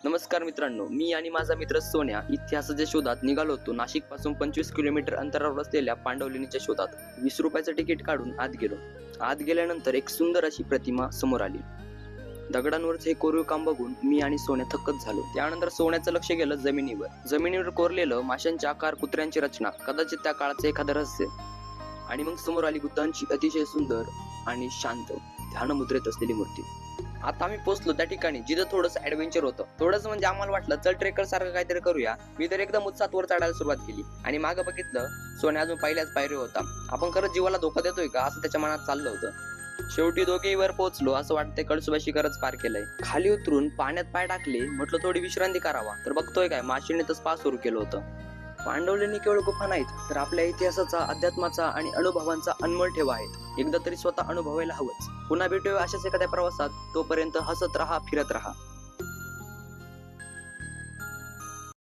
नमस्कार मित्रांनो, मी आणि माझा मित्र सोन्या इतिहासाच्या शोधात निघालो होतो. नाशिक पासून 25 किलोमीटर अंतरावर असलेल्या पांडवलेणीच्या शोधात. 20 रुपयाचं तिकीट काढून आत गेलो. आत गेल्यानंतर एक सुंदर अशी प्रतिमा समोर आली. दगडांवरच हे कोरीव काम बघून मी आणि सोन्या थक्कच झालो. त्यानंतर सोन्याचं लक्ष गेलं जमिनीवर. जमिनीवर कोरलेलं माशांचे आकार, कुत्र्यांची रचना, कदाचित त्या काळाचं एखादं रहस्य. आणि मग समोर आली बुद्धांची अतिशय सुंदर आणि शांत ध्यानमुद्रेत असलेली मूर्ती. आता आम्ही पोहोचलो त्या ठिकाणी जिथं थोडंसं ऍडव्हेंचर होतं. थोडंसं म्हणजे आम्हाला वाटलं चल ट्रेकर सारखं काहीतरी करूया. मी तर एकदम उत्साहात वर चढायला सुरुवात केली आणि मागं बघितलं, सोन्या अजून पहिल्याच पायरी होता. आपण खरंच जीवाला धोका देतोय का असं त्याच्या मनात चाललं होतं. शेवटी दोघेही वर पोहोचलो. असं वाटतंय कळसुबाई शिखरच पार केलंय. खाली उतरून पाण्यात पाय टाकले. म्हटलं थोडी विश्रांती करावा, तर बघतोय काय माशांनी तर स्पा सुरू केलं होतं. पांडवलेणी केवळ गुफा नाहीत, तर आपल्या इतिहासाचा, अध्यात्माचा आणि अनुभवांचा अनमोल ठेवा आहेत. एकदा तरी स्वतः अनुभवायला हवंच. पुन्हा भेटूया अशाच एखाद्या प्रवासात. तोपर्यंत हसत राहा, फिरत राहा.